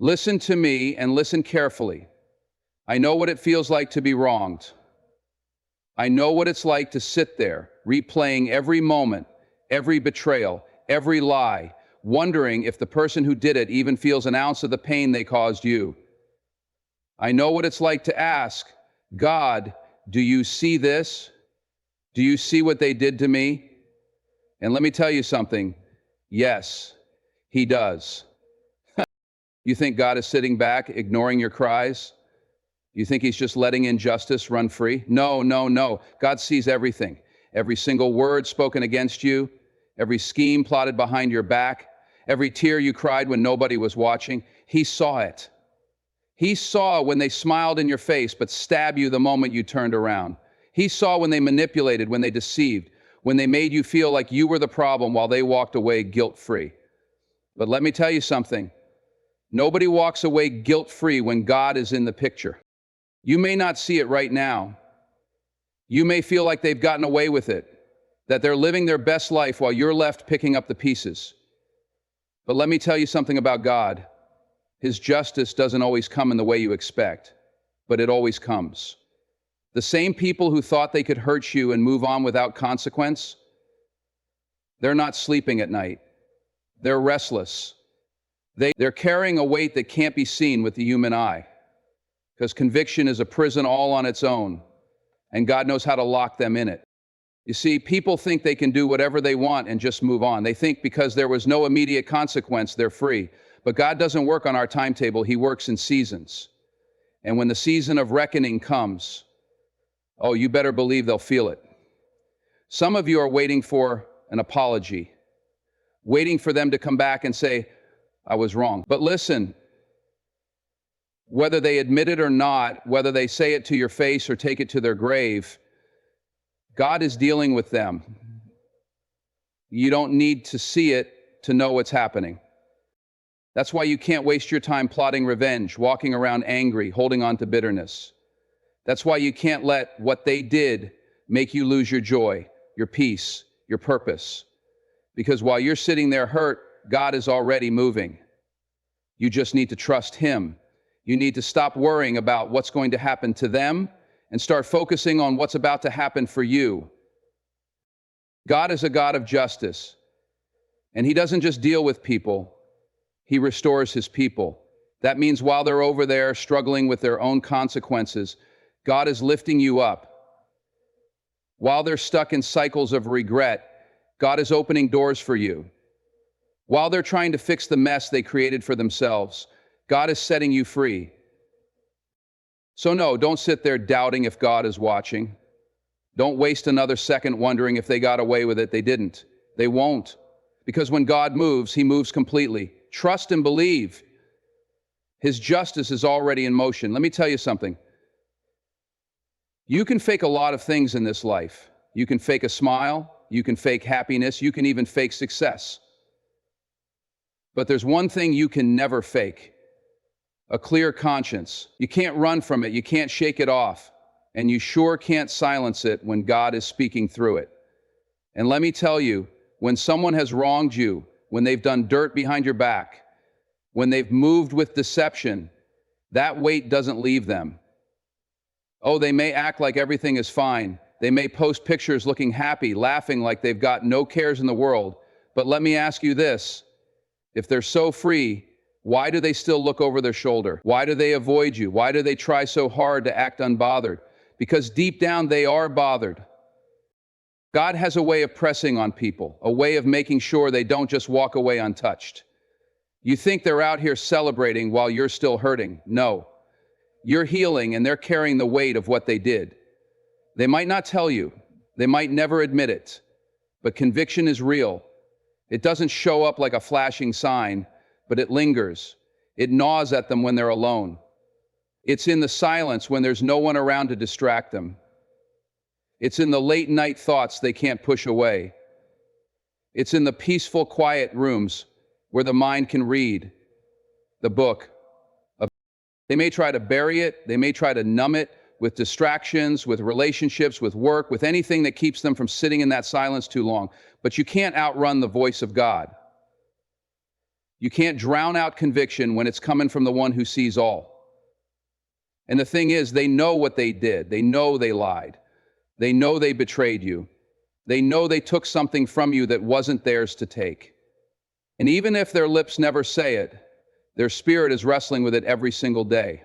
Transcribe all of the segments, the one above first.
Listen to me and listen carefully. I know what it feels like to be wronged. I know what it's like to sit there, replaying every moment, every betrayal, every lie, wondering if the person who did it even feels an ounce of the pain they caused you. I know what it's like to ask, God, do you see this? Do you see what they did to me? And let me tell you something. Yes, He does. You think God is sitting back, ignoring your cries? You think He's just letting injustice run free? No, no, no. God sees everything. Every single word spoken against you, every scheme plotted behind your back, every tear you cried when nobody was watching. He saw it. He saw when they smiled in your face but stabbed you the moment you turned around. He saw when they manipulated, when they deceived, when they made you feel like you were the problem while they walked away guilt-free. But let me tell you something. Nobody walks away guilt-free when God is in the picture. You may not see it right now. You may feel like they've gotten away with it, that they're living their best life while you're left picking up the pieces. But let me tell you something about God. His justice doesn't always come in the way you expect, but it always comes. The same people who thought they could hurt you and move on without consequence, they're not sleeping at night. They're restless. They're carrying a weight that can't be seen with the human eye, because conviction is a prison all on its own, and God knows how to lock them in it. You see, people think they can do whatever they want and just move on. They think because there was no immediate consequence, they're free. But God doesn't work on our timetable. He works in seasons. And when the season of reckoning comes, oh, you better believe they'll feel it. Some of you are waiting for an apology, waiting for them to come back and say, I was wrong. But listen, whether they admit it or not, whether they say it to your face or take it to their grave, God is dealing with them. You don't need to see it to know what's happening. That's why you can't waste your time plotting revenge, walking around angry, holding on to bitterness. That's why you can't let what they did make you lose your joy, your peace, your purpose. Because while you're sitting there hurt, God is already moving. You just need to trust Him. You need to stop worrying about what's going to happen to them and start focusing on what's about to happen for you. God is a God of justice, and He doesn't just deal with people, He restores His people. That means while they're over there struggling with their own consequences, God is lifting you up. While they're stuck in cycles of regret, God is opening doors for you. While they're trying to fix the mess they created for themselves, God is setting you free. So no, don't sit there doubting if God is watching. Don't waste another second wondering if they got away with it. They didn't. They won't. Because when God moves, He moves completely. Trust and believe. His justice is already in motion. Let me tell you something. You can fake a lot of things in this life. You can fake a smile. You can fake happiness. You can even fake success. But there's one thing you can never fake: a clear conscience. You can't run from it. You can't shake it off. And you sure can't silence it when God is speaking through it. And let me tell you, when someone has wronged you, when they've done dirt behind your back, when they've moved with deception, that weight doesn't leave them. Oh, they may act like everything is fine. They may post pictures looking happy, laughing like they've got no cares in the world. But let me ask you this. If they're so free, why do they still look over their shoulder? Why do they avoid you? Why do they try so hard to act unbothered? Because deep down they are bothered. God has a way of pressing on people, a way of making sure they don't just walk away untouched. You think they're out here celebrating while you're still hurting. No. You're healing and they're carrying the weight of what they did. They might not tell you. They might never admit it. But conviction is real. It doesn't show up like a flashing sign, but it lingers. It gnaws at them when they're alone. It's in the silence when there's no one around to distract them. It's in the late night thoughts they can't push away. It's in the peaceful, quiet rooms where the mind can read the book. They may try to bury it. They may try to numb it with distractions, with relationships, with work, with anything that keeps them from sitting in that silence too long. But you can't outrun the voice of God. You can't drown out conviction when it's coming from the one who sees all. And the thing is, they know what they did. They know they lied. They know they betrayed you. They know they took something from you that wasn't theirs to take. And even if their lips never say it, their spirit is wrestling with it every single day.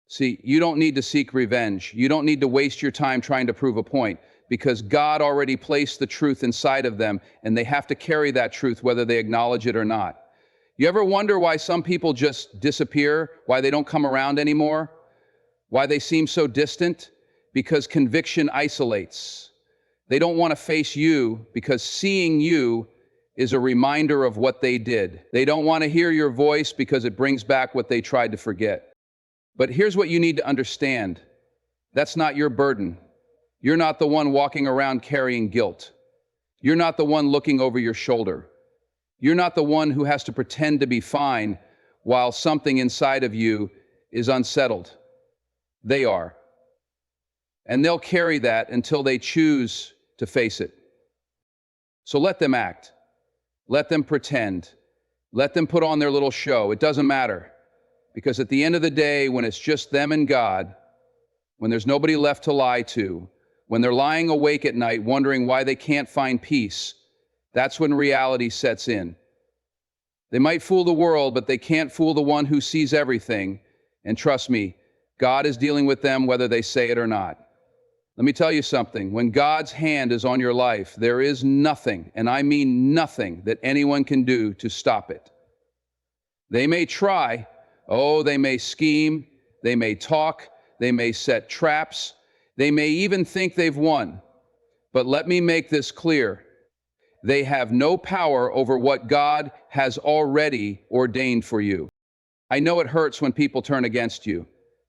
See, you don't need to seek revenge. You don't need to waste your time trying to prove a point, because God already placed the truth inside of them, and they have to carry that truth whether they acknowledge it or not. You ever wonder why some people just disappear, why they don't come around anymore, why they seem so distant? Because conviction isolates. They don't want to face you because seeing you is a reminder of what they did. They don't want to hear your voice because it brings back what they tried to forget. But here's what you need to understand. That's not your burden. You're not the one walking around carrying guilt. You're not the one looking over your shoulder. You're not the one who has to pretend to be fine while something inside of you is unsettled. They are. And they'll carry that until they choose to face it. So let them act. Let them pretend. Let them put on their little show. It doesn't matter. Because at the end of the day, when it's just them and God, when there's nobody left to lie to, when they're lying awake at night wondering why they can't find peace, that's when reality sets in. They might fool the world, but they can't fool the one who sees everything. And trust me, God is dealing with them whether they say it or not. Let me tell you something. When God's hand is on your life, there is nothing, and I mean nothing, that anyone can do to stop it. They may try. Oh, they may scheme. They may talk. They may set traps. They may even think they've won. But let me make this clear. They have no power over what God has already ordained for you. I know it hurts when people turn against you.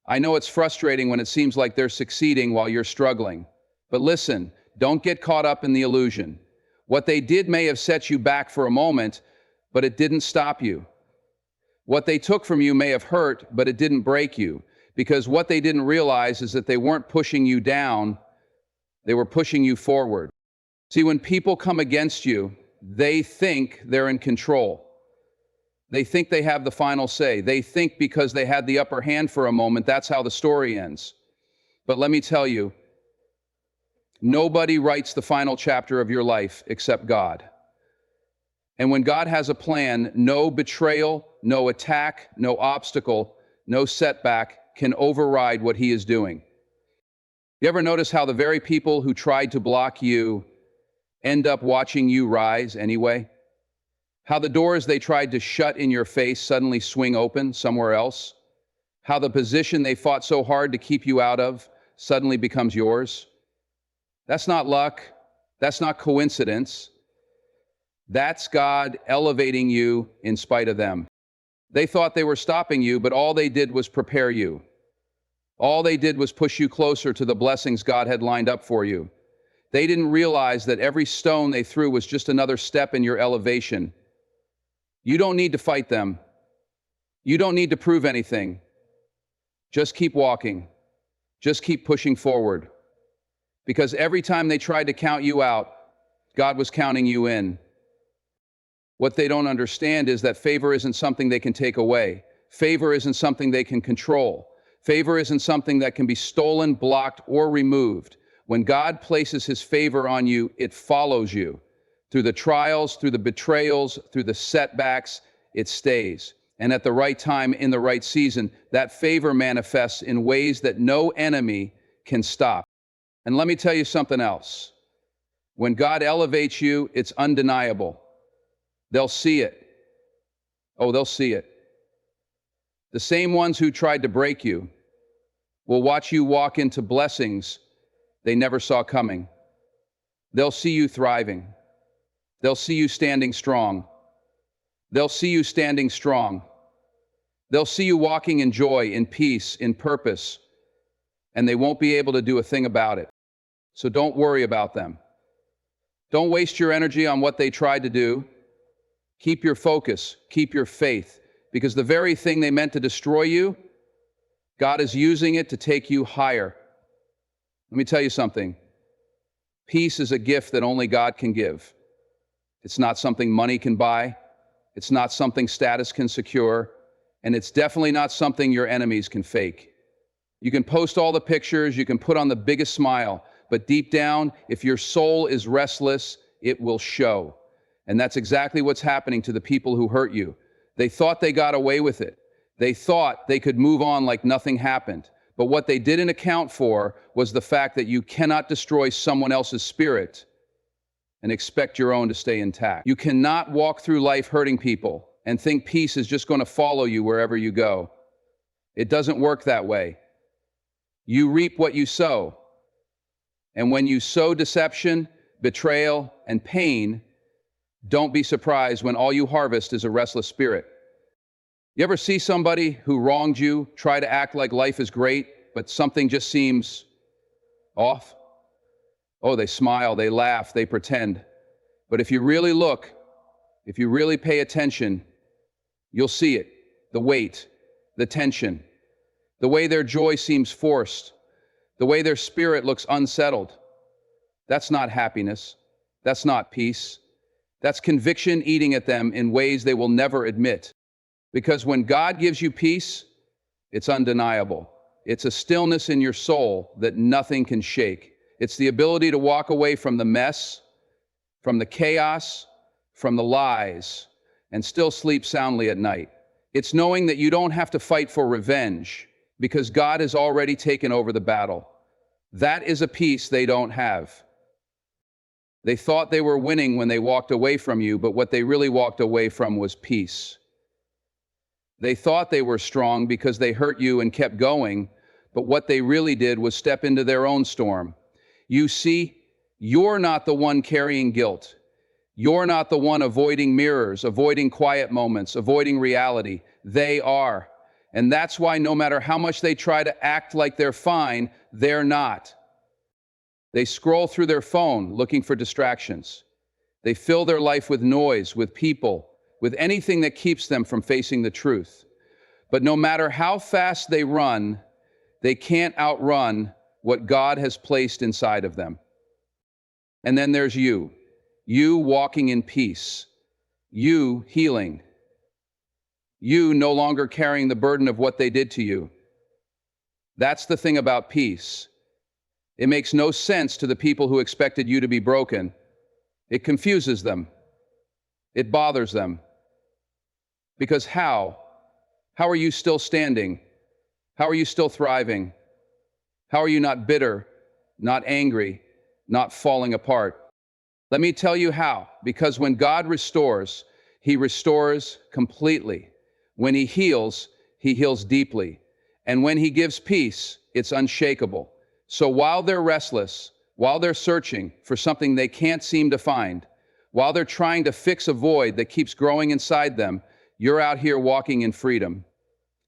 I know it's frustrating when it seems like they're succeeding while you're struggling. But listen, don't get caught up in the illusion. What they did may have set you back for a moment, but it didn't stop you. What they took from you may have hurt, but it didn't break you. Because what they didn't realize is that they weren't pushing you down, they were pushing you forward. See, when people come against you, they think they're in control. They think they have the final say. They think because they had the upper hand for a moment, that's how the story ends. But let me tell you, nobody writes the final chapter of your life except God. And when God has a plan, no betrayal, no attack, no obstacle, no setback can override what He is doing. You ever notice how the very people who tried to block you end up watching you rise anyway? How the doors they tried to shut in your face suddenly swing open somewhere else? How the position they fought so hard to keep you out of suddenly becomes yours? That's not luck. That's not coincidence. That's God elevating you in spite of them. They thought they were stopping you, but all they did was prepare you. All they did was push you closer to the blessings God had lined up for you. They didn't realize that every stone they threw was just another step in your elevation. You don't need to fight them. You don't need to prove anything. Just keep walking. Just keep pushing forward. Because every time they tried to count you out, God was counting you in. What they don't understand is that favor isn't something they can take away. Favor isn't something they can control. Favor isn't something that can be stolen, blocked, or removed. When God places His favor on you, it follows you. Through the trials, through the betrayals, through the setbacks, it stays. And at the right time, in the right season, that favor manifests in ways that no enemy can stop. And let me tell you something else. When God elevates you, it's undeniable. They'll see it. Oh, they'll see it. The same ones who tried to break you will watch you walk into blessings they never saw coming. They'll see you thriving. They'll see you standing strong. They'll see you standing strong. They'll see you walking in joy, in peace, in purpose, and they won't be able to do a thing about it. So don't worry about them. Don't waste your energy on what they tried to do. Keep your focus, keep your faith, because the very thing they meant to destroy you, God is using it to take you higher. Let me tell you something. Peace is a gift that only God can give. It's not something money can buy. It's not something status can secure, and it's definitely not something your enemies can fake. You can post all the pictures, you can put on the biggest smile, but deep down, if your soul is restless, it will show. And that's exactly what's happening to the people who hurt you. They thought they got away with it. They thought they could move on like nothing happened. But what they didn't account for was the fact that you cannot destroy someone else's spirit and expect your own to stay intact. You cannot walk through life hurting people and think peace is just going to follow you wherever you go. It doesn't work that way. You reap what you sow. And when you sow deception, betrayal, and pain, don't be surprised when all you harvest is a restless spirit. You ever see somebody who wronged you try to act like life is great, but something just seems off? Oh, they smile, they laugh, they pretend. But if you really look, if you really pay attention, you'll see it. The weight, the tension, the way their joy seems forced, the way their spirit looks unsettled. That's not happiness. That's not peace. That's conviction eating at them in ways they will never admit. Because when God gives you peace, it's undeniable. It's a stillness in your soul that nothing can shake. It's the ability to walk away from the mess, from the chaos, from the lies, and still sleep soundly at night. It's knowing that you don't have to fight for revenge because God has already taken over the battle. That is a peace they don't have. They thought they were winning when they walked away from you, but what they really walked away from was peace. They thought they were strong because they hurt you and kept going, but what they really did was step into their own storm. You see, you're not the one carrying guilt. You're not the one avoiding mirrors, avoiding quiet moments, avoiding reality. They are. And that's why no matter how much they try to act like they're fine, they're not. They scroll through their phone looking for distractions. They fill their life with noise, with people, with anything that keeps them from facing the truth. But no matter how fast they run, they can't outrun what God has placed inside of them. And then there's you walking in peace, you healing, you no longer carrying the burden of what they did to you. That's the thing about peace. It makes no sense to the people who expected you to be broken. It confuses them. It bothers them. Because how? How are you still standing? How are you still thriving? How are you not bitter, not angry, not falling apart? Let me tell you how. Because when God restores, He restores completely. When He heals deeply. And when He gives peace, it's unshakable. So while they're restless, while they're searching for something they can't seem to find, while they're trying to fix a void that keeps growing inside them, you're out here walking in freedom.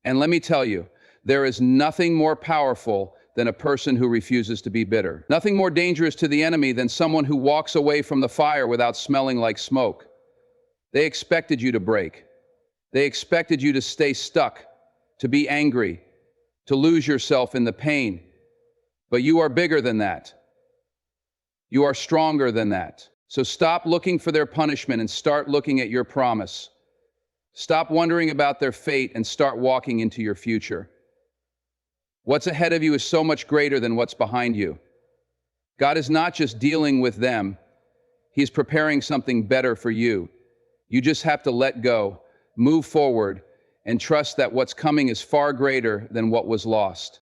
And let me tell you, there is nothing more powerful than a person who refuses to be bitter. Nothing more dangerous to the enemy than someone who walks away from the fire without smelling like smoke. They expected you to break. They expected you to stay stuck, to be angry, to lose yourself in the pain. But you are bigger than that. You are stronger than that. So stop looking for their punishment and start looking at your promise. Stop wondering about their fate and start walking into your future. What's ahead of you is so much greater than what's behind you. God is not just dealing with them. He's preparing something better for you. You just have to let go, move forward, and trust that what's coming is far greater than what was lost.